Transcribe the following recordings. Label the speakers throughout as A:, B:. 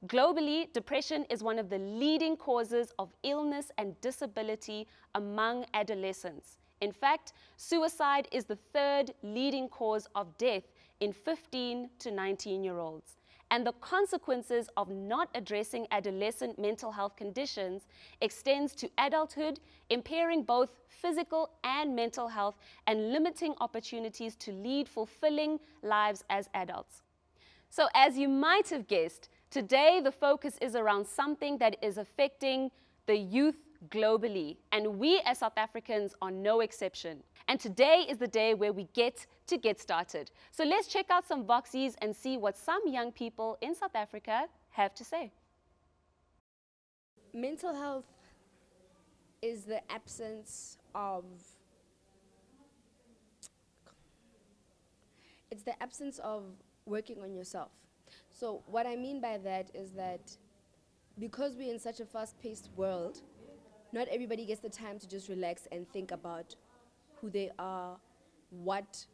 A: Globally, depression is one of the leading causes of illness and disability among adolescents. In fact, suicide is the third leading cause of death in 15 to 19-year-olds. And the consequences of not addressing adolescent mental health conditions extends to adulthood, impairing both physical and mental health and limiting opportunities to lead fulfilling lives as adults. So as you might have guessed, today the focus is around something that is affecting the youth globally, and we as South Africans are no exception. And today is the day where we get started. So let's check out some boxies and see what some young people in South Africa have to say.
B: Mental health is the absence of working on yourself. So what I mean by that is that because we're in such a fast-paced world, not everybody gets the time to just relax and think about who they are, what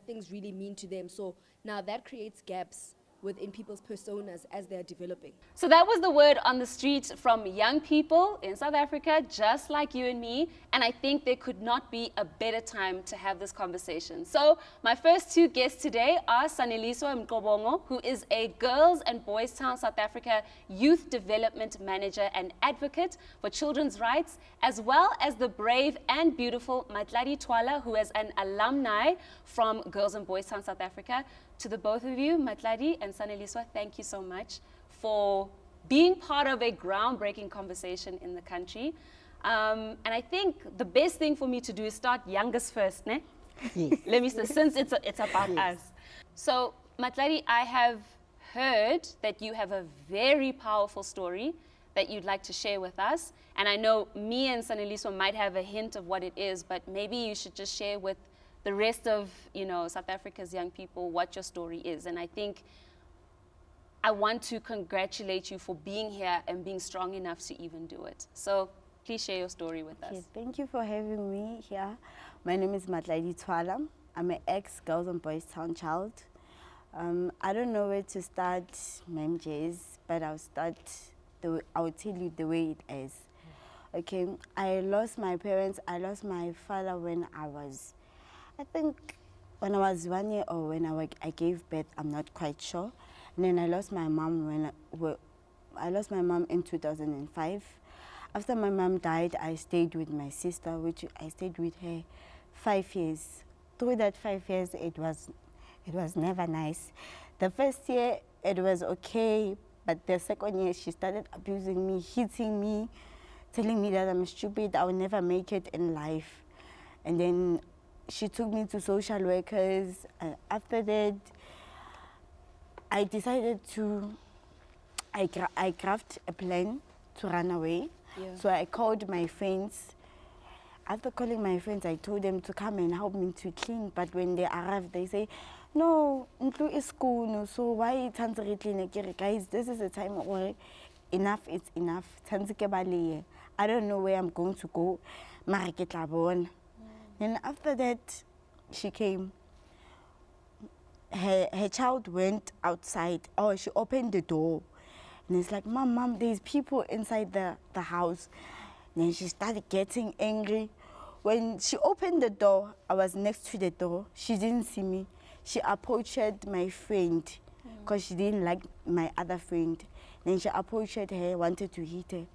B: things really mean to them. So now that creates gaps within people's personas as they're developing.
A: So that was the word on the streets from young people in South Africa, just like you and me, and I think there could not be a better time to have this conversation. So my first two guests today are Saneliswa Mkobongo, who is a Girls and Boys Town South Africa Youth Development Manager and Advocate for Children's Rights, as well as the brave and beautiful Matladi Twala, who is an alumni from Girls and Boys Town South Africa. To the both of you, Matladi and Saneliswa, thank you so much for being part of a groundbreaking conversation in the country. And I think the best thing for me to do is start youngest first, ne?
C: Yes.
A: Let me say, since it's about us. So, Matladi, I have heard that you have a very powerful story that you'd like to share with us. And I know me and Saneliswa might have a hint of what it is, but maybe you should just share with the rest of, South Africa's young people what your story is. And I think I want to congratulate you for being here and being strong enough to even do it. So please share your story with us.
C: Okay, thank you for having me here. My name is Matladi Twala. I'm an ex-Girls and Boys Town child. I don't know where to start my MJs, but I'll tell you the way it is. Okay, I lost my parents. I lost my father when I was 1 year old, when I gave birth. I'm not quite sure. And then I lost my mom I lost my mom in 2005. After my mom died, I stayed with my sister, which I stayed with her 5 years. Through that 5 years, it was never nice. The first year, it was okay, but the second year, she started abusing me, hitting me, telling me that I'm stupid, I will never make it in life. And then she took me to social workers. After that, I decided I craft a plan to run away.
A: Yeah.
C: So I called my friends. After calling my friends, I told them to come and help me to clean. But when they arrived, they say, no, Ntlu is school, so why Tanzari clean? Guys, this is a time where enough is enough. I don't know where I'm going to go. And after that, she came. Her child went outside. Oh, she opened the door. And it's like, Mom, there's people inside the house. And then she started getting angry. When she opened the door, I was next to the door. She didn't see me. She approached my friend because she didn't like my other friend. Then she approached her, wanted to hit her.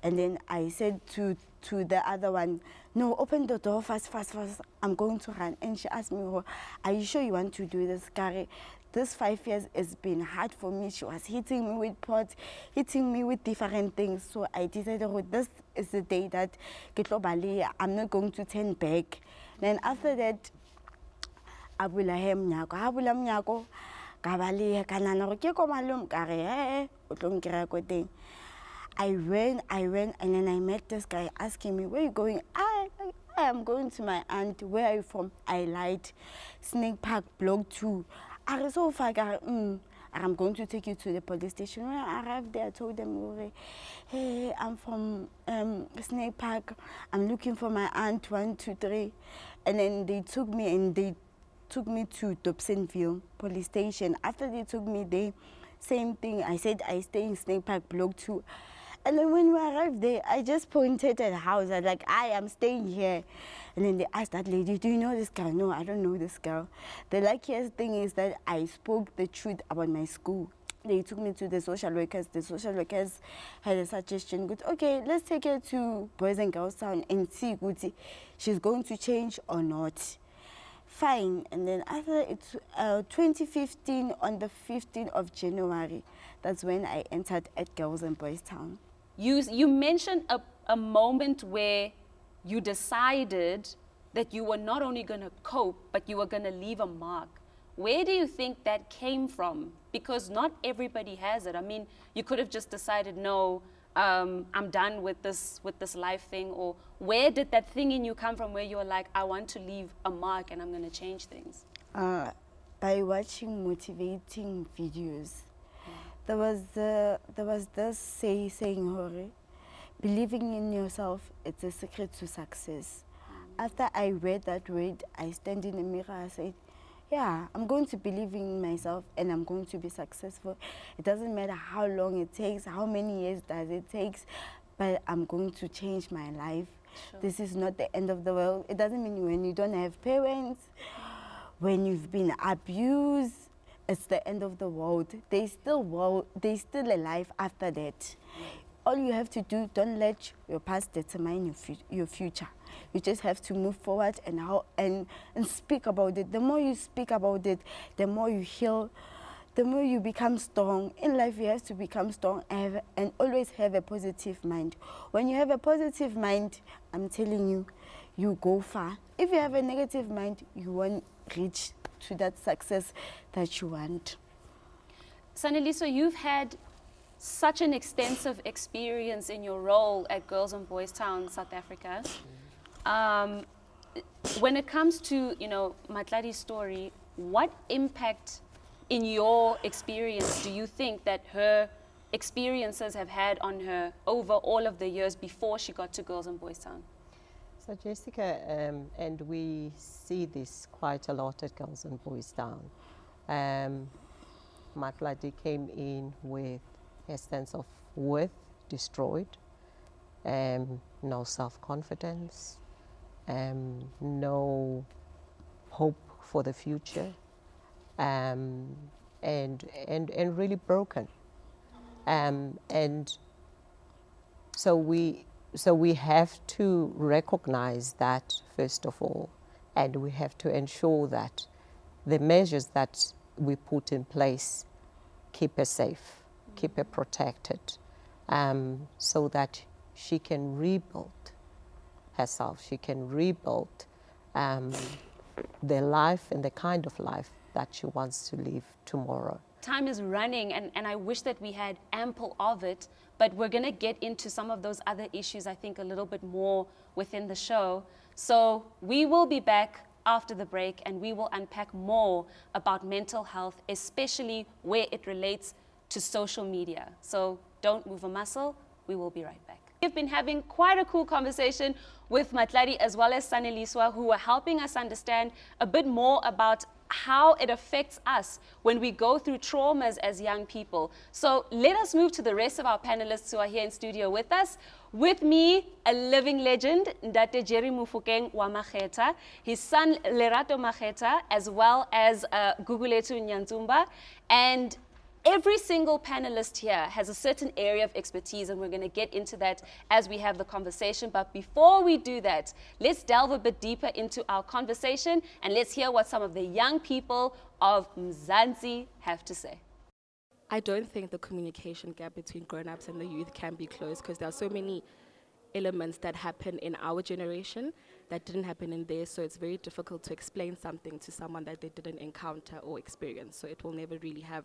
C: And then I said to the other one, no, open the door fast, I'm going to run. And she asked me, are you sure you want to do this, Kari? This 5 years has been hard for me. She was hitting me with pots, hitting me with different things. So I decided, this is the day that I'm not going to turn back. Then after that, I ran, and then I met this guy asking me, where are you going? I am going to my aunt. Where are you from? I lied. Snake Park, Block 2. I so far, I'm going to take you to the police station. When I arrived there, I told them, hey, I'm from Snake Park. I'm looking for my aunt, 1, 2, 3. And then they took me to Dobsonville police station. After they took me there, Same thing. I said I stay in Snake Park Block 2. And then when we arrived there, I just pointed at the house. I was like, I am staying here. And then they asked that lady, do you know this girl? No, I don't know this girl. The luckiest thing is that I spoke the truth about my school. They took me to the social workers. The social workers had a suggestion. Good, okay, let's take her to Boys and Girls Town and see good, she's going to change or not. Fine. And then after it's 2015, on the 15th of January, that's when I entered at Girls and Boys Town.
A: You mentioned a moment where you decided that you were not only going to cope, but you were going to leave a mark. Where do you think that came from? Because not everybody has it. I mean, you could have just decided, no, I'm done with this life thing. Or where did that thing in you come from where you were like, I want to leave a mark and I'm going to change things?
C: By watching motivating videos. There was this saying, Hori, believing in yourself, it's a secret to success. After I read that word, I stand in the mirror, I said, yeah, I'm going to believe in myself and I'm going to be successful. It doesn't matter how long it takes, how many years does it take, but I'm going to change my life. Sure. This is not the end of the world. It doesn't mean when you don't have parents, when you've been abused, it's the end of the world. There's still a life after that. All you have to do, don't let your past determine your future. You just have to move forward and speak about it. The more you speak about it, the more you heal, the more you become strong. In life, you have to become strong and always have a positive mind. When you have a positive mind, I'm telling you, you go far. If you have a negative mind, you won't reach to that success that you want.
A: Saneliso, you've had such an extensive experience in your role at Girls and Boys Town, South Africa. When it comes to, Matladi's story, what impact in your experience do you think that her experiences have had on her over all of the years before she got to Girls and Boys Town?
D: So Jessica, and we see this quite a lot at Girls and Boys Town. Matladi came in with a sense of worth destroyed, no self-confidence, no hope for the future, and really broken. And so we have to recognize that, first of all, and we have to ensure that the measures that we put in place keep her safe, keep her protected, so that she can rebuild herself. She can rebuild the life and the kind of life that she wants to live tomorrow.
A: Time is running, and I wish that we had ample of it, but we're going to get into some of those other issues, I think, a little bit more within the show. So we will be back after the break, and we will unpack more about mental health, especially where it relates to social media. So don't move a muscle. We will be right back. We've been having quite a cool conversation with Matladi as well as Saneliswa, who are helping us understand a bit more about how it affects us when we go through traumas as young people. So let us move to the rest of our panelists who are here in studio with us. With me, a living legend, Ndate Jerry Mufokeng wa Makgetha, his son Lerato Makgetha, as well as Guguletu Nyanzumba. And every single panelist here has a certain area of expertise, and we're going to get into that as we have the conversation. But before we do that, let's delve a bit deeper into our conversation, and let's hear what some of the young people of Mzansi have to say.
B: I don't think the communication gap between grown-ups and the youth can be closed, because there are so many elements that happen in our generation that didn't happen in theirs, so it's very difficult to explain something to someone that they didn't encounter or experience. So it will never really have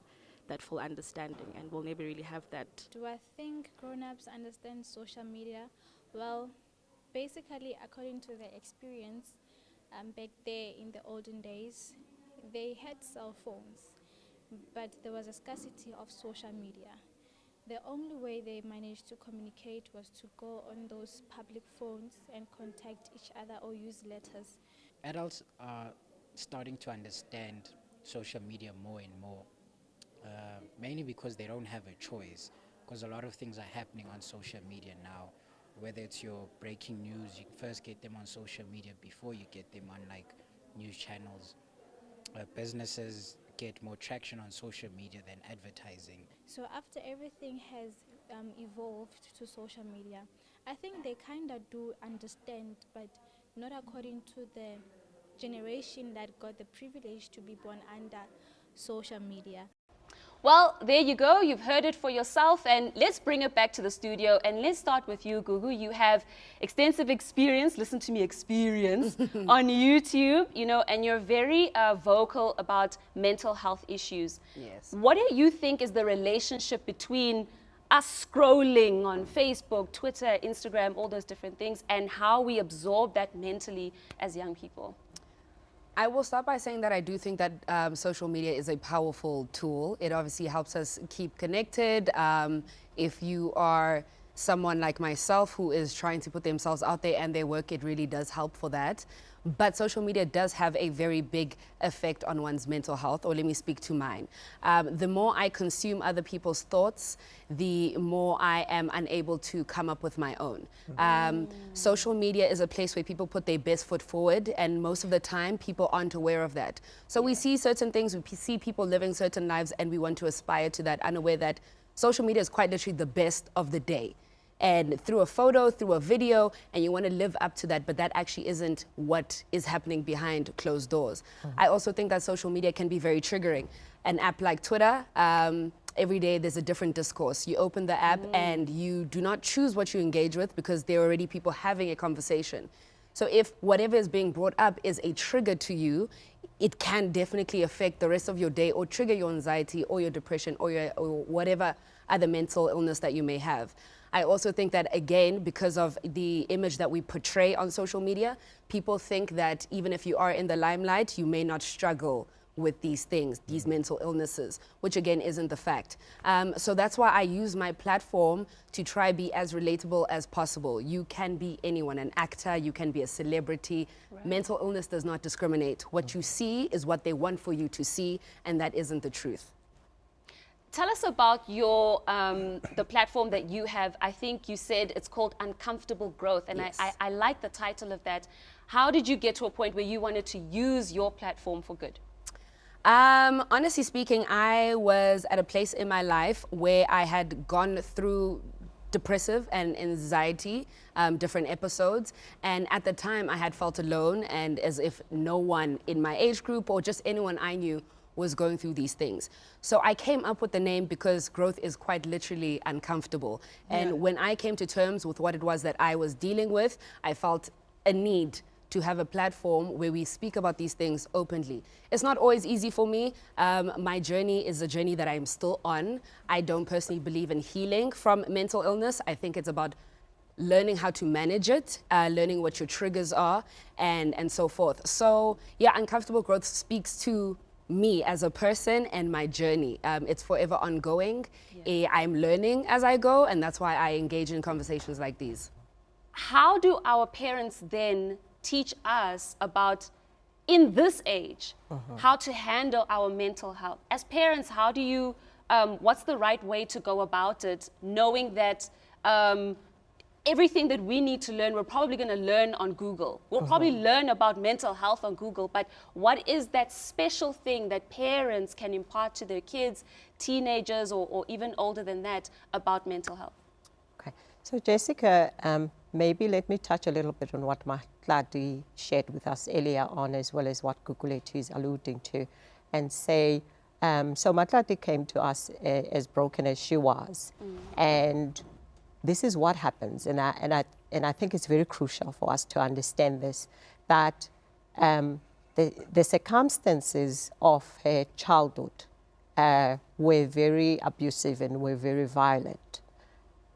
B: that full understanding, and we'll never really have that.
E: Do I think grown-ups understand social media? Well, basically, according to their experience, back there in the olden days, they had cell phones, but there was a scarcity of social media. The only way they managed to communicate was to go on those public phones and contact each other or use letters.
F: Adults are starting to understand social media more and more. mainly because they don't have a choice, because a lot of things are happening on social media now. Whether it's your breaking news, you first get them on social media before you get them on like news channels. Businesses get more traction on social media than advertising.
E: So after everything has evolved to social media, I think they kind of do understand, but not according to the generation that got the privilege to be born under social media.
A: Well, there you go. You've heard it for yourself. And let's bring it back to the studio. And let's start with you, Gugu. You have extensive experience, listen to me, experience on YouTube, you know, and you're very vocal about mental health issues.
G: Yes.
A: What do you think is the relationship between us scrolling on Facebook, Twitter, Instagram, all those different things, and how we absorb that mentally as young people?
G: I will start by saying that I do think that social media is a powerful tool. It obviously helps us keep connected. If you are someone like myself who is trying to put themselves out there and their work, it really does help for that. But social media does have a very big effect on one's mental health, or let me speak to mine. The more I consume other people's thoughts, the more I am unable to come up with my own. Social media is a place where people put their best foot forward, and most of the time people aren't aware of that. So we see certain things, we see people living certain lives, and we want to aspire to that, unaware that social media is quite literally the best of the day. And through a photo, through a video, and you want to live up to that, but that actually isn't what is happening behind closed doors. I also think that social media can be very triggering. An app like Twitter, every day there's a different discourse. You open the app and you do not choose what you engage with because there are already people having a conversation. So if whatever is being brought up is a trigger to you, it can definitely affect the rest of your day or trigger your anxiety or your depression or whatever other mental illness that you may have. I also think that, again, because of the image that we portray on social media, people think that even if you are in the limelight, you may not struggle with these things, these mental illnesses, which again isn't the fact. So that's why I use my platform to try be as relatable as possible. You can be anyone, an actor, you can be a celebrity. Right. Mental illness does not discriminate. What you see is what they want for you to see, and that isn't the truth.
A: Tell us about your the platform that you have. I think you said it's called Uncomfortable Growth, and yes. I like the title of that. How did you get to a point where you wanted to use your platform for good?
G: Honestly speaking, I was at a place in my life where I had gone through depressive and anxiety, different episodes, and at the time I had felt alone and as if no one in my age group or just anyone I knew was going through these things. So I came up with the name because growth is quite literally uncomfortable. And when I came to terms with what it was that I was dealing with, I felt a need to have a platform where we speak about these things openly. It's not always easy for me. My journey is a journey that I'm still on. I don't personally believe in healing from mental illness. I think it's about learning how to manage it, learning what your triggers are, and so forth. So yeah, Uncomfortable Growth speaks to me as a person and my journey. It's forever ongoing. Yeah. I'm learning as I go, and that's why I engage in conversations like these.
A: How do our parents then teach us about, in this age, how to handle our mental health? As parents, how do you, what's the right way to go about it, knowing that everything that we need to learn, we're probably going to learn on Google. We'll probably learn about mental health on Google, but what is that special thing that parents can impart to their kids, teenagers, or even older than that, about mental health?
D: Okay, so Jessica, maybe let me touch a little bit on what Matladi shared with us earlier on, as well as what Gugulethu is alluding to, and say, so Matladi came to us as broken as she was, and this is what happens, and I think it's very crucial for us to understand this, that the circumstances of her childhood were very abusive and were very violent.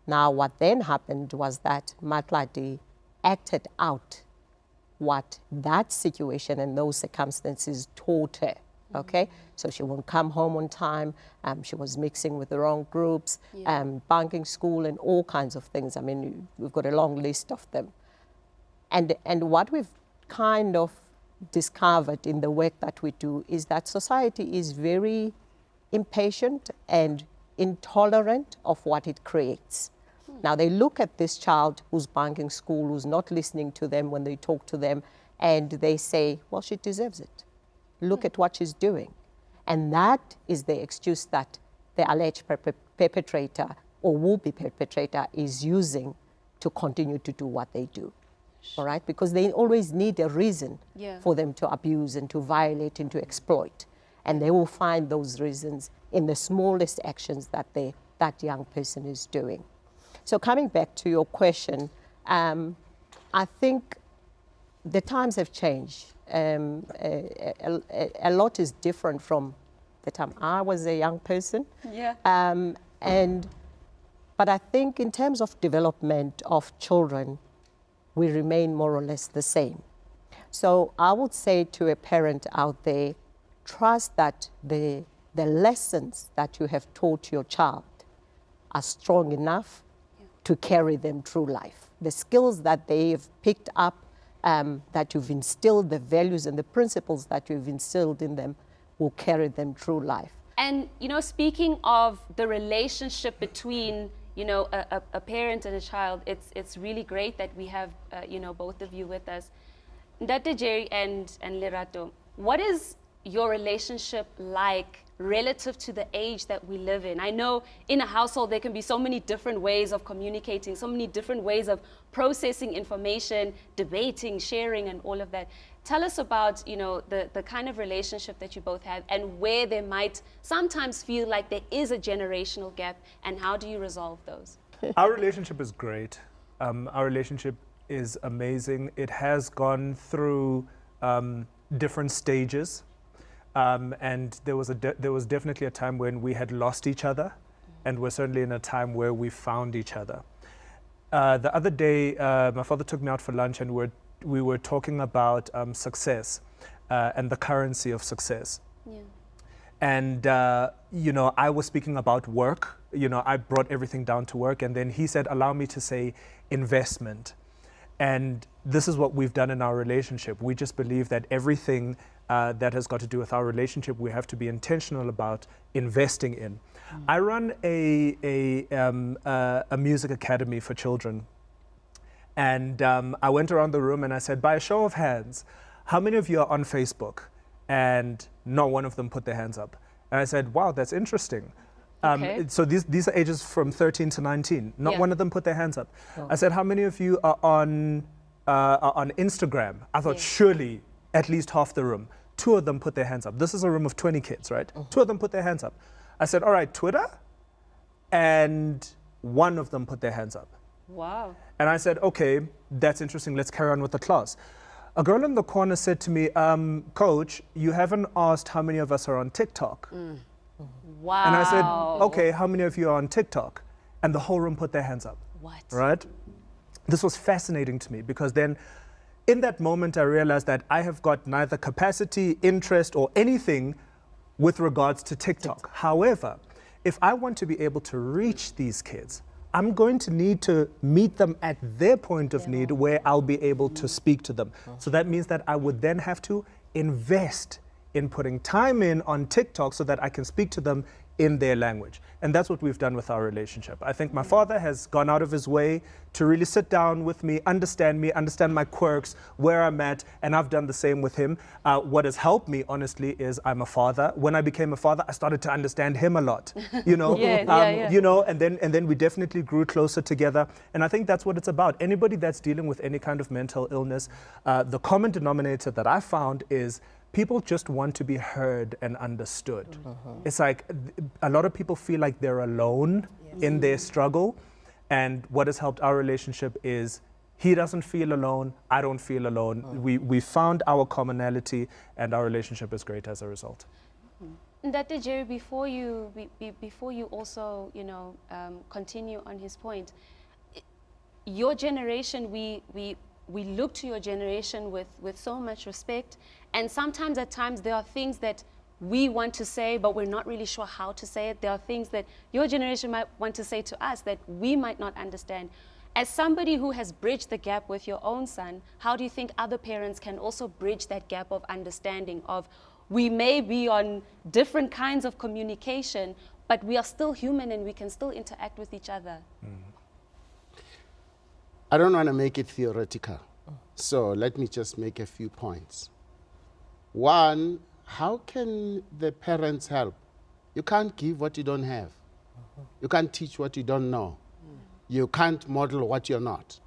D: Now, what then happened was that Matladi acted out what that situation and those circumstances taught her. Okay, so she won't come home on time. She was mixing with the wrong groups, bunking school, and all kinds of things. I mean, we've got a long list of them. And what we've kind of discovered in the work that we do is that society is very impatient and intolerant of what it creates. Now they look at this child who's bunking school, who's not listening to them when they talk to them, and they say, well, she deserves it. Look at what she's doing. And that is the excuse that the alleged perpetrator or would-be perpetrator is using to continue to do what they do. All right? Because they always need a reason for them to abuse and to violate and to exploit. And they will find those reasons in the smallest actions that that young person is doing. So coming back to your question, I think the times have changed. A lot is different from the time I was a young person.
A: Yeah.
D: But I think in terms of development of children, we remain more or less the same. So I would say to a parent out there, trust that the lessons that you have taught your child are strong enough to carry them through life. The skills that they've picked up, that you've instilled, the values and the principles that you've instilled in them will carry them through life.
A: And, you know, speaking of the relationship between, you know, a parent and a child, it's really great that we have, you know, both of you with us. Ndate Jerry and Lerato, what is your relationship like relative to the age that we live in? I know in a household there can be so many different ways of communicating, so many different ways of processing information, debating, sharing, and all of that. Tell us about, you know, the kind of relationship that you both have and where there might sometimes feel like there is a generational gap, and how do you resolve those?
H: Our relationship is great. Our relationship is amazing. It has gone through different stages. And there was definitely a time when we had lost each other, and we're certainly in a time where we found each other. The other day, my father took me out for lunch, and we were talking about success and the currency of success.
A: Yeah.
H: And, you know, I was speaking about work. You know, I brought everything down to work, and then he said, allow me to say investment. And this is what we've done in our relationship. We just believe that everything that has got to do with our relationship, we have to be intentional about investing in. I run a music academy for children. And I went around the room and I said, by a show of hands, how many of you are on Facebook? And not one of them put their hands up. And I said, wow, that's interesting.
A: Okay.
H: So these are ages from 13 to 19. Not one of them put their hands up.
D: Oh.
H: I said, how many of you are on Instagram? I thought, surely at least half the room. 2 of them put their hands up. This is a room of 20 kids, right? 2 of them put their hands up. I said, all right, Twitter? And 1 of them put their hands up.
A: Wow.
H: And I said, okay, that's interesting. Let's carry on with the class. A girl in the corner said to me, Coach, you haven't asked how many of us are on TikTok.
A: Wow.
H: And I said, okay, how many of you are on TikTok? And the whole room put their hands up.
A: What?
H: Right? This was fascinating to me, because then in that moment I realized that I have got neither capacity, interest, or anything with regards to TikTok. However, if I want to be able to reach these kids, I'm going to need to meet them at their point of need where I'll be able to speak to them. So that means that I would then have to invest in putting time in on TikTok so that I can speak to them in their language. And that's what we've done with our relationship. I think my father has gone out of his way to really sit down with me, understand my quirks, where I'm at, and I've done the same with him. What has helped me, honestly, is I'm a father. When I became a father, I started to understand him a lot, you know, you know, and then we definitely grew closer together. And I think that's what it's about. Anybody that's dealing with any kind of mental illness, the common denominator that I found is people just want to be heard and understood. It's like a lot of people feel like they're alone in their struggle. And what has helped our relationship is he doesn't feel alone, I don't feel alone. We found our commonality, and our relationship is great as a result.
A: Ndate Jerry, before you also, you know, continue on his point, your generation, we look to your generation with so much respect, and sometimes at times there are things that we want to say, but we're not really sure how to say it. There are things that your generation might want to say to us that we might not understand. As somebody who has bridged the gap with your own son, how do you think other parents can also bridge that gap of understanding of We may be on different kinds of communication, but we are still human and we can still interact with each other.
I: I don't want to make it theoretical, so let me just make a few points. One, how can the parents help? You can't give what you don't have. You can't teach what you don't know. You can't model what you're not.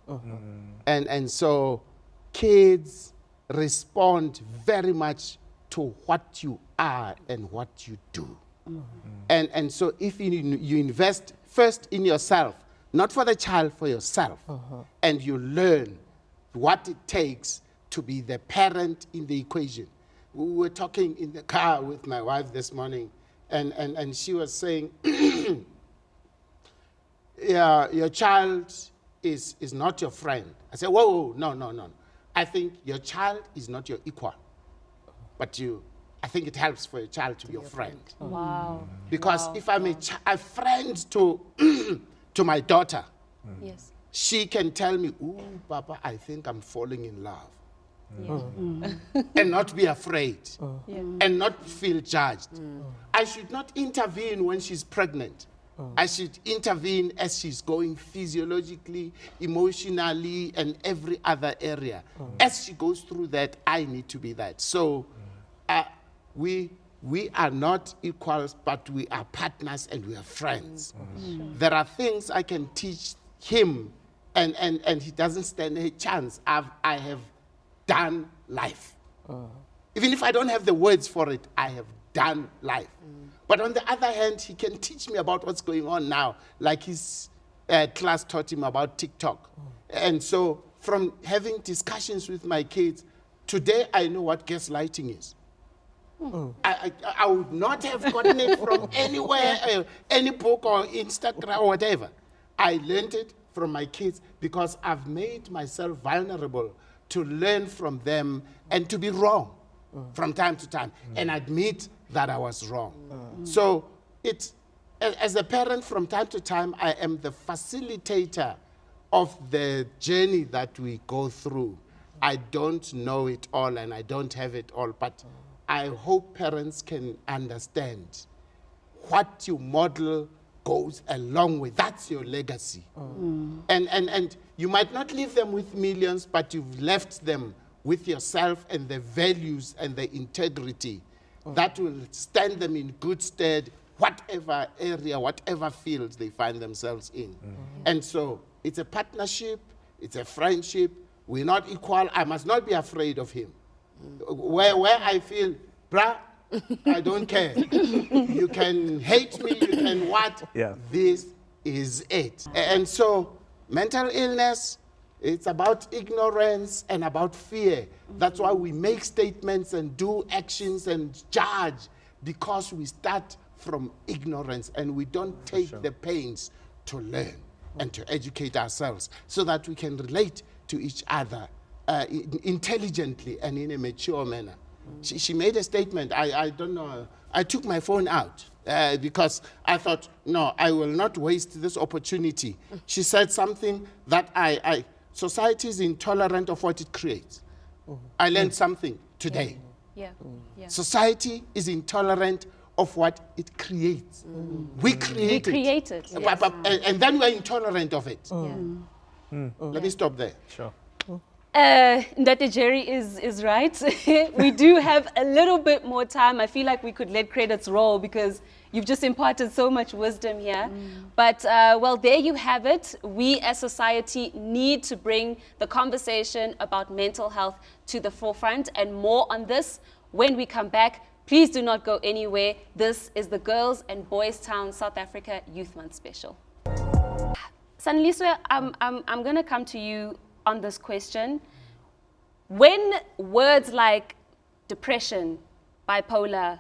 I: And so kids respond very much to what you are and what you do. And so if you invest first in yourself, not for the child, for yourself, and you learn what it takes to be the parent in the equation. We were talking in the car with my wife this morning, and she was saying, yeah, your child is not your friend. I said, whoa, no. I think your child is not your equal, but I think it helps for your child to be your friend.
A: Wow.
I: Because if I'm a friend to to my daughter,
A: Yes.
I: she can tell me, ooh, Papa, I think I'm falling in love.
A: Yeah.
I: And not be afraid.
A: Yeah.
I: And not feel judged. I should not intervene when she's pregnant. I should intervene as she's going physiologically, emotionally, and every other area. As she goes through that, I need to be that. So we are not equals, but we are partners and we are friends. There are things I can teach him, and he doesn't stand a chance. I have done life. Even if I don't have the words for it, I have done life. But on the other hand, he can teach me about what's going on now, like his class taught him about TikTok. And so from having discussions with my kids, today I know what gaslighting is. I would not have gotten it from anywhere, any book or Instagram or whatever. I learned it from my kids because I've made myself vulnerable to learn from them and to be wrong from time to time and admit that I was wrong. So as a parent, from time to time, I am the facilitator of the journey that we go through. I don't know it all and I don't have it all, but I hope parents can understand what you model goes a long way. That's your legacy. And you might not leave them with millions, but you've left them with yourself and the values and the integrity that will stand them in good stead, whatever area, whatever field they find themselves in. And so it's a partnership, it's a friendship. We're not equal. I must not be afraid of him. Where I feel, bruh, I don't care. You can hate me, you can what?
H: Yeah.
I: This is it. And so mental illness, it's about ignorance and about fear. That's why we make statements and do actions and judge, because we start from ignorance and we don't take the pains to learn and to educate ourselves so that we can relate to each other intelligently and in a mature manner. She made a statement, I don't know, I took my phone out because I thought, no, I will not waste this opportunity. She said something that society is intolerant of what it creates. I learned something today.
A: Yeah.
I: Society is intolerant of what it creates. We create
A: it.
I: And then we're intolerant of it. Let me stop there.
H: Sure.
A: Ndate Jerry is right. We do have a little bit more time. I feel like we could let credits roll because you've just imparted so much wisdom here. But, well, there you have it. We as society need to bring the conversation about mental health to the forefront, and more on this when we come back. Please do not go anywhere. This is the Girls and Boys Town South Africa Youth Month Special. Sanliswe, I'm going to come to you on this question. When words like depression, bipolar,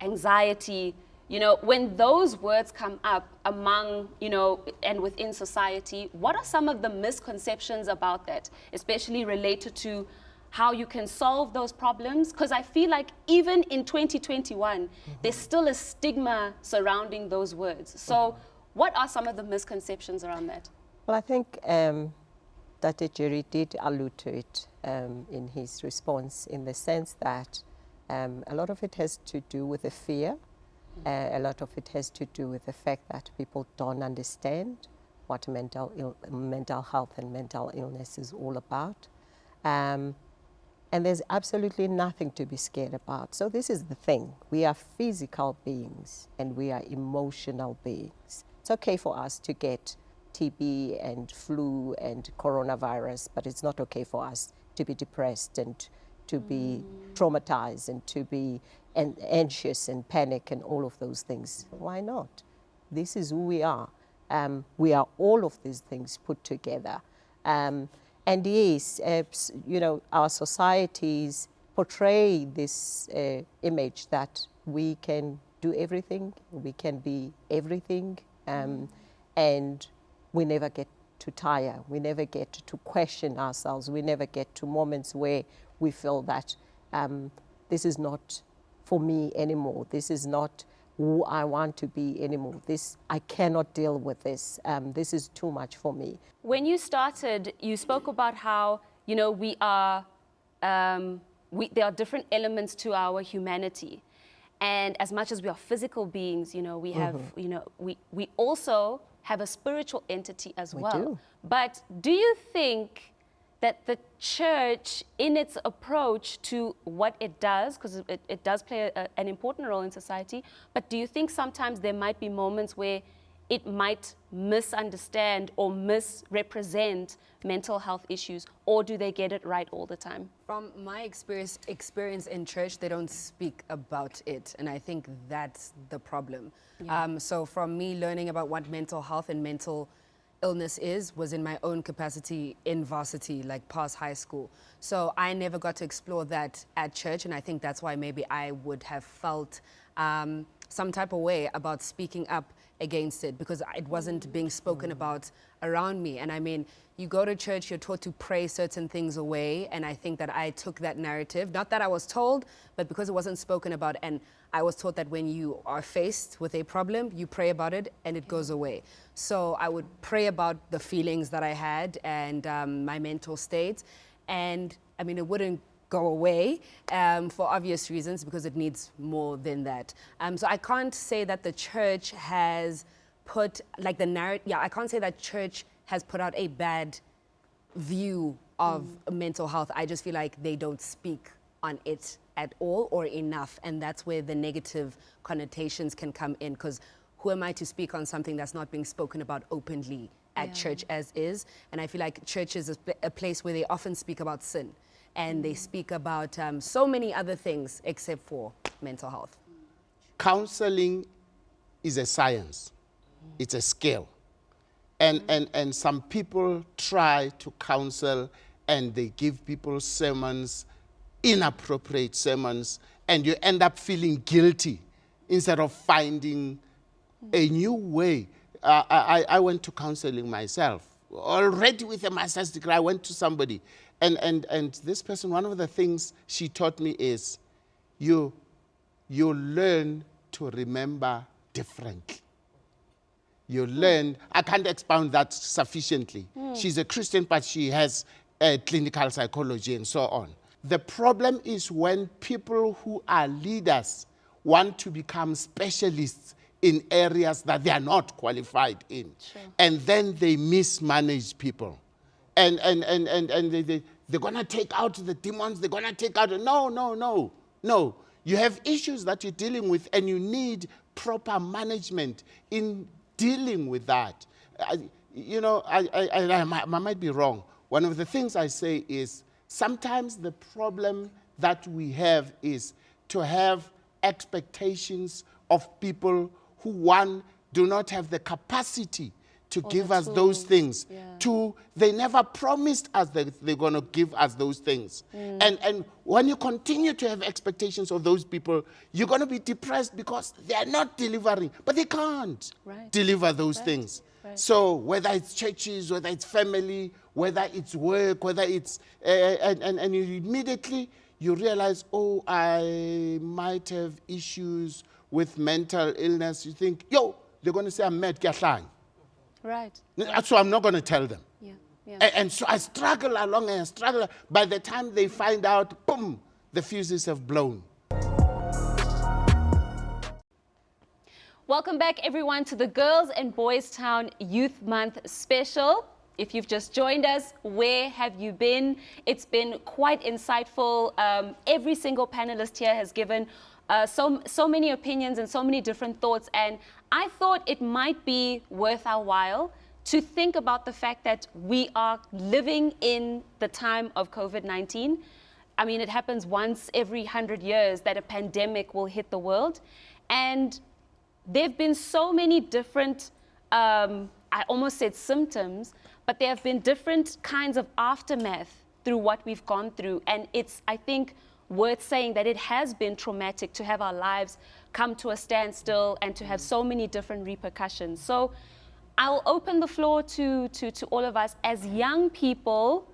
A: anxiety, when those words come up among, and within society, what are some of the misconceptions about that, especially related to how you can solve those problems? Because I feel like even in 2021, there's still a stigma surrounding those words. So what are some of the misconceptions around that?
D: Well, I think that Jerry did allude to it in his response, in the sense that A lot of it has to do with the fear. A lot of it has to do with the fact that people don't understand what mental health and mental illness is all about. And there's absolutely nothing to be scared about. So this is the thing. We are physical beings and we are emotional beings. It's okay for us to get TB and flu and coronavirus, but it's not okay for us to be depressed and to be traumatized and to be anxious and panic and all of those things. Why not? This is who we are. We are all of these things put together. And yes, you know, our societies portray this image that we can do everything, we can be everything, and we never get to tire, we never get to question ourselves, we never get to moments where we feel that this is not for me anymore, this is not who I want to be anymore, I cannot deal with this, this is too much for me.
A: When you started, you spoke about how, you know, there are different elements to our humanity. And as much as we are physical beings, you know, we have, you know, we also have a spiritual entity as well.
D: We do.
A: But do you think that the church, in its approach to what it does, because it does play an important role in society, but do you think sometimes there might be moments where it might misunderstand or misrepresent mental health issues, or do they get it right all the time?
G: From my experience in church, they don't speak about it, and I think that's the problem.
A: Yeah.
G: So from me learning about what mental health and mental illness was in my own capacity in varsity, like past high school. So I never got to explore that at church, and I think that's why maybe I would have felt some type of way about speaking up against it, because it wasn't being spoken about around me. And I mean, you go to church, you're taught to pray certain things away, and I think that I took that narrative, not that I was told, but because it wasn't spoken about, and I was taught that when you are faced with a problem, you pray about it and it goes away. So I would pray about the feelings that I had and my mental state, and I mean, it wouldn't go away for obvious reasons, because it needs more than that. So I can't say that the church has put like the narrative, I can't say that church has put out a bad view of mental health. I just feel like they don't speak on it at all or enough, and that's where the negative connotations can come in, because who am I to speak on something that's not being spoken about openly at church as is? And I feel like church is a place where they often speak about sin, and they speak about so many other things except for mental health.
I: Counseling is a science. It's a skill. And some people try to counsel, and they give people sermons, inappropriate sermons, and you end up feeling guilty instead of finding a new way. I went to counseling myself. Already with a master's degree, I went to somebody. And this person, one of the things she taught me is you learn to remember differently. You learn, I can't expound that sufficiently. She's a Christian, but she has clinical psychology and so on. The problem is when people who are leaders want to become specialists in areas that they are not qualified in.
A: Sure.
I: And then they mismanage people. And they're going to take out the demons, they're going to take out... No. You have issues that you're dealing with, and you need proper management in dealing with that. I might be wrong. One of the things I say is sometimes the problem that we have is to have expectations of people who, one, do not have the capacity to give us those things.
A: Yeah.
I: Two, they never promised us that they're going to give us those things. And when you continue to have expectations of those people, you're going to be depressed because they are not delivering. But they can't deliver those things.
A: Right.
I: So whether it's churches, whether it's family, whether it's work, whether it's... and you immediately, you realize, oh, I might have issues with mental illness. You think, they're going to say I'm mad, Kiahlang.
A: Right.
I: So I'm not going to tell them.
A: Yeah.
I: And so I struggle along and struggle. By the time they find out, boom, the fuses have blown.
A: Welcome back, everyone, to the Girls and Boys Town Youth Month special. If you've just joined us, where have you been? It's been quite insightful. Every single panelist here has given so many opinions and so many different thoughts, and I thought it might be worth our while to think about the fact that we are living in the time of COVID-19. I mean, it happens once every 100 years that a pandemic will hit the world, and there have been so many different, I almost said symptoms, but there have been different kinds of aftermath through what we've gone through. And it's, I think, worth saying that it has been traumatic to have our lives come to a standstill and to have so many different repercussions. So I'll open the floor to all of us. As young people,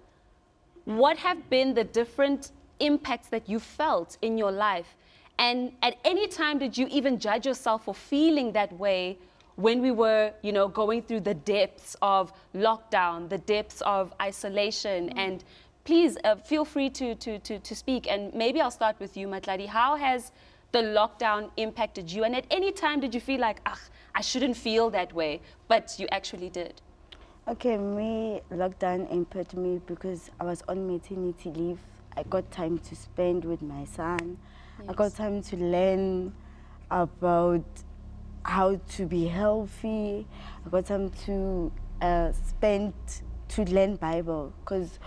A: what have been the different impacts that you felt in your life? And at any time, did you even judge yourself for feeling that way when we were, you know, going through the depths of lockdown, the depths of isolation? And please feel free to speak. And maybe I'll start with you, Matladi. How has the lockdown impacted you? And at any time, did you feel like, I shouldn't feel that way, but you actually did?
C: Okay, me, lockdown impacted me because I was on maternity leave. I got time to spend with my son. Yes. I got time to learn about how to be healthy. I got time to spend to learn Bible, because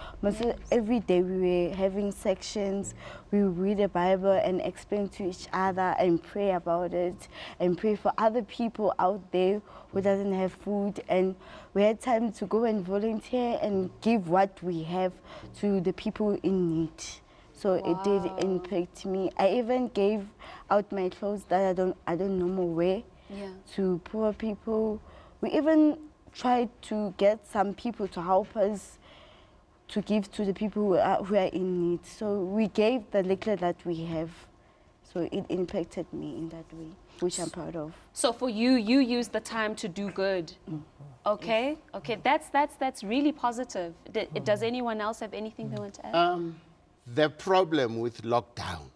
C: every day we were having sections. We read the Bible and explain to each other and pray about it and pray for other people out there who doesn't have food. And we had time to go and volunteer and give what we have to the people in need. So it did impact me. I even gave out my clothes that I don't normally wear to poor people. We even tried to get some people to help us to give to the people who are in need. So we gave the little that we have. So it impacted me in that way, which I'm proud of.
A: So for you, you used the time to do good. Okay, okay, that's really positive. Does anyone else have anything they want to add?
I: The problem with lockdown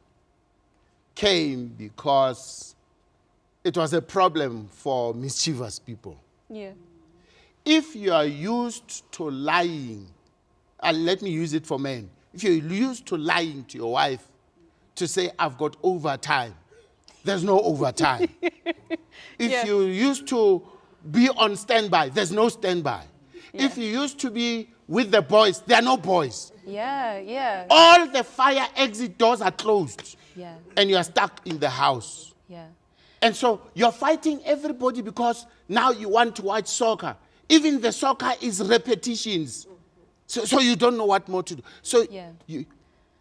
I: came because it was a problem for mischievous people.
A: Yeah.
I: If you are used to lying, and let me use it for men, if you're used to lying to your wife to say, I've got overtime, there's no overtime. If you used to be on standby, there's no standby. If you used to be with the boys, there are no boys.
A: Yeah.
I: All the fire exit doors are closed.
A: Yeah.
I: And you are stuck in the house.
A: Yeah.
I: And so you're fighting everybody because now you want to watch soccer. Even the soccer is repetitions. So you don't know what more to do. So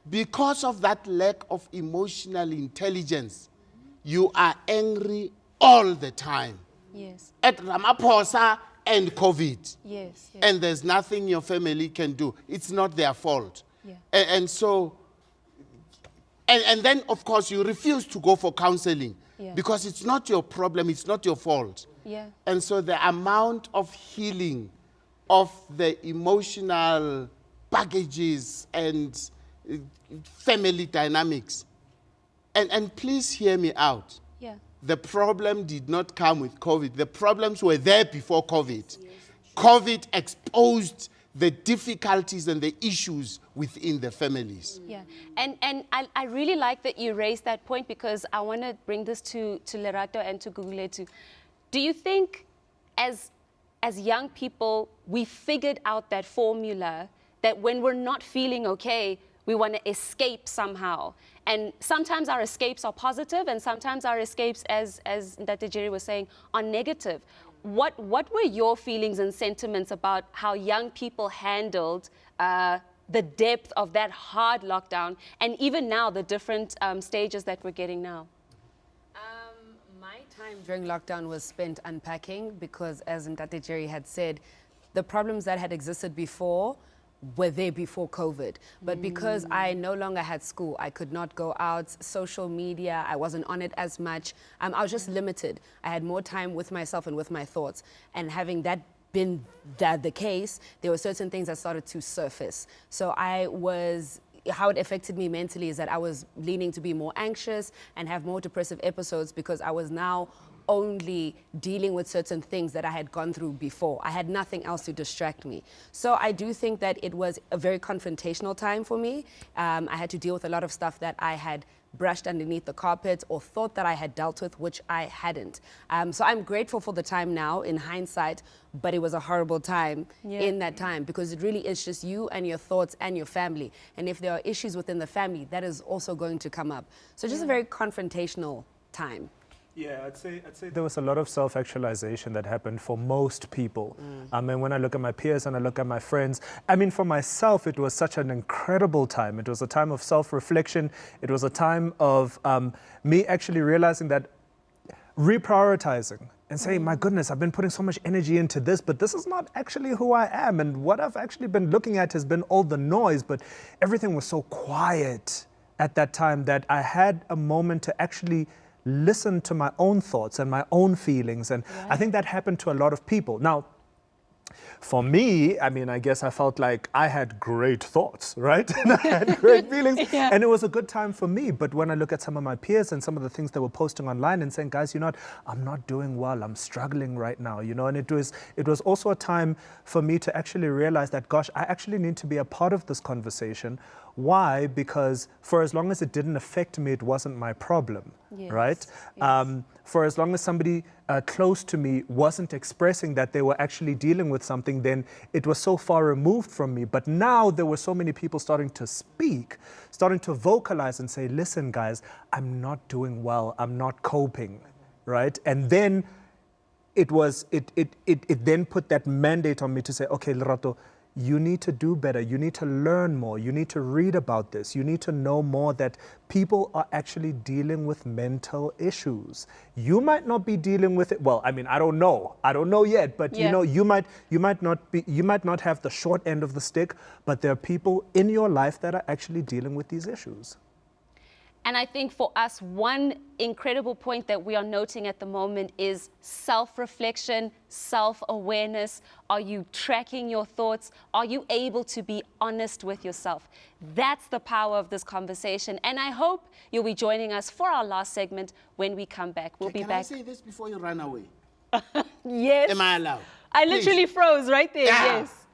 I: because of that lack of emotional intelligence, you are angry all the time.
A: Yes.
I: At Ramaphosa and COVID.
A: Yes.
I: And there's nothing your family can do. It's not their fault.
A: Yeah.
I: And so, and then of course you refuse to go for counseling because it's not your problem, it's not your fault.
A: Yeah.
I: And so the amount of healing of the emotional baggages and family dynamics. And please hear me out.
A: Yeah.
I: The problem did not come with COVID. The problems were there before COVID. COVID exposed the difficulties and the issues within the families.
A: Yeah, and I really like that you raised that point, because I want to bring this to Lerato and to Guguletu. Do you think as young people, we figured out that formula that when we're not feeling okay, we want to escape somehow? And sometimes our escapes are positive, and sometimes our escapes, as Ndate Jerry was saying, are negative. What were your feelings and sentiments about how young people handled the depth of that hard lockdown, and even now the different stages that we're getting now?
G: My time during lockdown was spent unpacking, because as Ndate Jerry had said, the problems that had existed before were there before COVID. But because I no longer had school, I could not go out, social media, I wasn't on it as much. I was just limited. I had more time with myself and with my thoughts. And having that been the case, there were certain things that started to surface. So how it affected me mentally is that I was leaning to be more anxious and have more depressive episodes, because I was now only dealing with certain things that I had gone through before. I had nothing else to distract me. So I do think that it was a very confrontational time for me. I had to deal with a lot of stuff that I had brushed underneath the carpet or thought that I had dealt with, which I hadn't. So I'm grateful for the time now in hindsight, but it was a horrible time in that time, because it really is just you and your thoughts and your family. And if there are issues within the family, that is also going to come up. So just a very confrontational time.
H: Yeah, I'd say there was a lot of self-actualization that happened for most people. And when I look at my peers and I look at my friends, I mean, for myself, it was such an incredible time. It was a time of self-reflection. It was a time of me actually realizing that, reprioritizing and saying, my goodness, I've been putting so much energy into this, but this is not actually who I am. And what I've actually been looking at has been all the noise, but everything was so quiet at that time that I had a moment to actually listen to my own thoughts and my own feelings. And I think that happened to a lot of people. Now, for me, I mean, I guess I felt like I had great thoughts, right? And I had great feelings. And it was a good time for me. But when I look at some of my peers and some of the things they were posting online and saying, guys, you know what, I'm not doing well, I'm struggling right now, you know, and it was also a time for me to actually realize that, gosh, I actually need to be a part of this conversation. Why? Because for as long as it didn't affect me, it wasn't my problem, right? For as long as somebody close to me wasn't expressing that they were actually dealing with something, then it was so far removed from me. But now there were so many people starting to speak, starting to vocalize and say, listen, guys, I'm not doing well, I'm not coping, right? And then it then put that mandate on me to say, okay, Lerato, you need to do better. You need to learn more. You need to read about this. You need to know more that people are actually dealing with mental issues. You might not be dealing with it. Well, I mean, I don't know. I don't know yet, but you know, you might not have the short end of the stick, but there are people in your life that are actually dealing with these issues.
A: And I think for us, one incredible point that we are noting at the moment is self-reflection, self-awareness. Are you tracking your thoughts? Are you able to be honest with yourself? That's the power of this conversation. And I hope you'll be joining us for our last segment when we come back. We'll be back.
I: Can I say this before you run away?
A: Yes.
I: Am I allowed?
A: I literally froze right there, yes.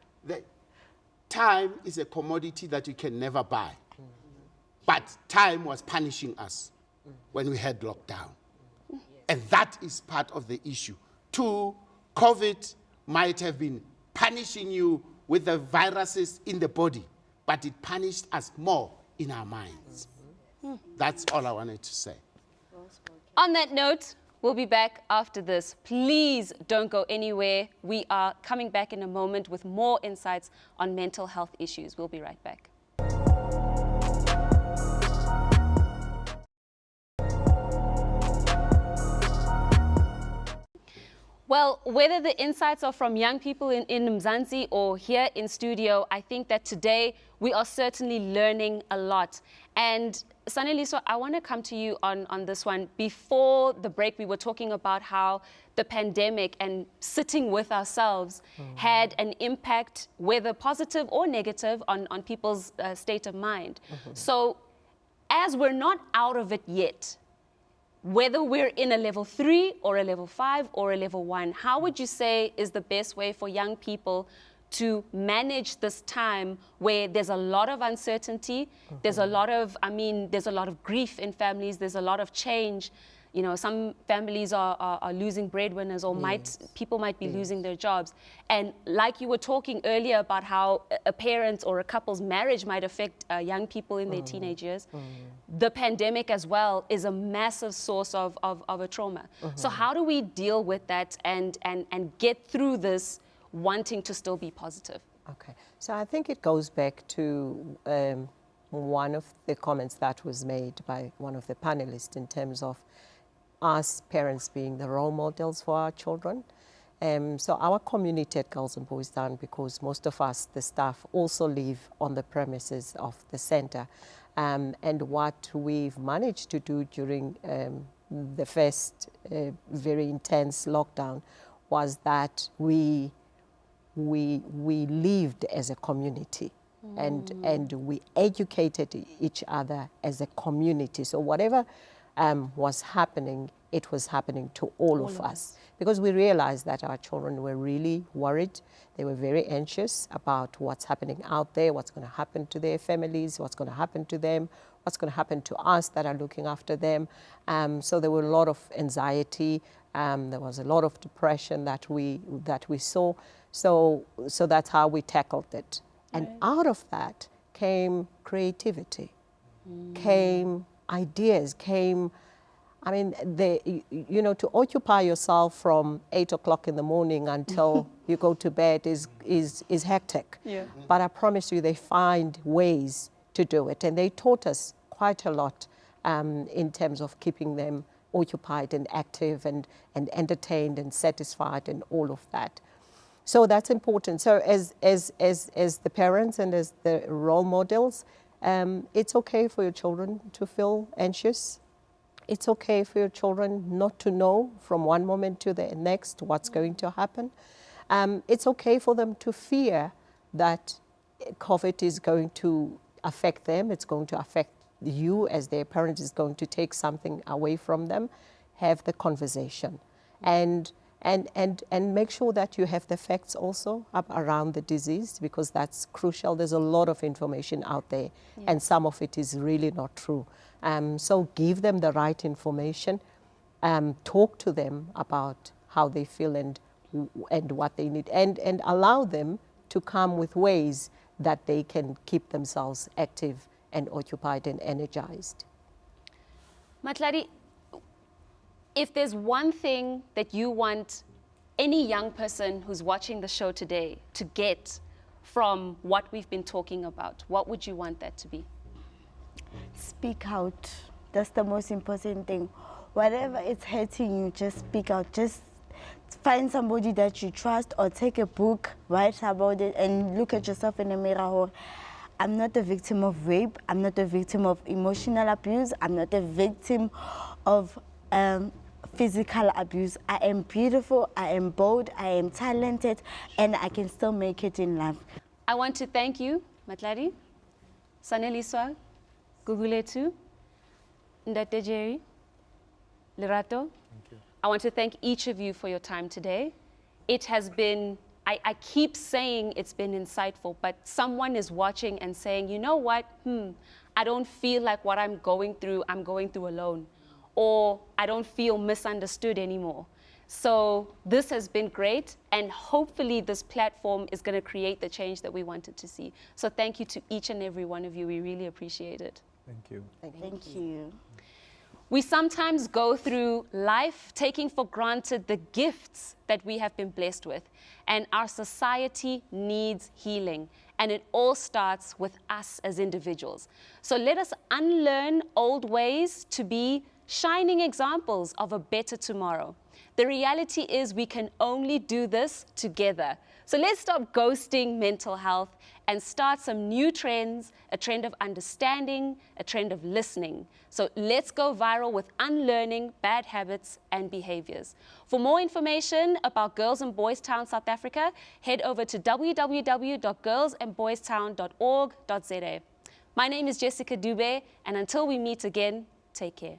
I: Time is a commodity that you can never buy. But time was punishing us when we had lockdown. And that is part of the issue. 2, COVID might have been punishing you with the viruses in the body, but it punished us more in our minds. That's all I wanted to say.
A: On that note, we'll be back after this. Please don't go anywhere. We are coming back in a moment with more insights on mental health issues. We'll be right back. Well, whether the insights are from young people in Mzansi or here in studio, I think that today we are certainly learning a lot. And Saneliso, I want to come to you on this one. Before the break, we were talking about how the pandemic and sitting with ourselves had an impact, whether positive or negative, on people's state of mind. So as we're not out of it yet, whether we're in a level 3 or a level 5 or a level 1, how would you say is the best way for young people to manage this time where there's a lot of uncertainty, there's a lot of, there's a lot of grief in families, there's a lot of change. You know, some families are losing breadwinners, or people might be losing their jobs. And like you were talking earlier about how a parent or a couple's marriage might affect young people in their teenage years, the pandemic as well is a massive source of a trauma. So how do we deal with that and get through this wanting to still be positive?
D: Okay, so I think it goes back to one of the comments that was made by one of the panelists in terms of us parents being the role models for our children. So our community at Girls and Boys Down, because most of us, the staff, also live on the premises of the center. And what we've managed to do during the first very intense lockdown was that we lived as a community. And we educated each other as a community. So whatever was happening, it was happening to all of us. Because we realized that our children were really worried. They were very anxious about what's happening out there, what's going to happen to their families, what's going to happen to them, what's going to happen to us that are looking after them. So there were a lot of anxiety. There was a lot of depression that we saw. So that's how we tackled it. And out of that came creativity, came ideas, came, I mean, you know, to occupy yourself from 8 o'clock in the morning until you go to bed is hectic.
A: Yeah.
D: But I promise you, they find ways to do it. And they taught us quite a lot in terms of keeping them occupied and active and entertained and satisfied and all of that. So that's important. So as the parents and as the role models, it's okay for your children to feel anxious. It's okay for your children not to know from one moment to the next what's going to happen. It's okay for them to fear that COVID is going to affect them. It's going to affect you as their parent, is going to take something away from them. Have the conversation and make sure that you have the facts also up around the disease, because that's crucial. There's a lot of information out there, and some of it is really not true. So give them the right information, talk to them about how they feel and what they need, and allow them to come with ways that they can keep themselves active and occupied and energized.
A: Matladi, if there's one thing that you want any young person who's watching the show today to get from what we've been talking about, what would you want that to be?
C: Speak out. That's the most important thing. Whatever is hurting you, just speak out. Just find somebody that you trust, or take a book, write about it, and look at yourself in the mirror. I'm not a victim of rape. I'm not a victim of emotional abuse. I'm not a victim of physical abuse. I am beautiful, I am bold, I am talented, and I can still make it in life.
A: I want to thank you, Matladi, Saneliswa, Guguletu, Ndate Jerry, Lerato. I want to thank each of you for your time today. It has been, I keep saying it's been insightful, but someone is watching and saying, you know what, I don't feel like what I'm going through alone, or I don't feel misunderstood anymore. So this has been great, and hopefully this platform is going to create the change that we wanted to see. So thank you to each and every one of you. We really appreciate it.
H: Thank you.
C: Thank you.
A: We sometimes go through life taking for granted the gifts that we have been blessed with, and our society needs healing, and it all starts with us as individuals. So let us unlearn old ways to be shining examples of a better tomorrow. The reality is we can only do this together. So let's stop ghosting mental health and start some new trends, a trend of understanding, a trend of listening. So let's go viral with unlearning bad habits and behaviors. For more information about Girls and Boys Town South Africa, head over to www.girlsandboystown.org.za. My name is Jessica Dube, and until we meet again, take care.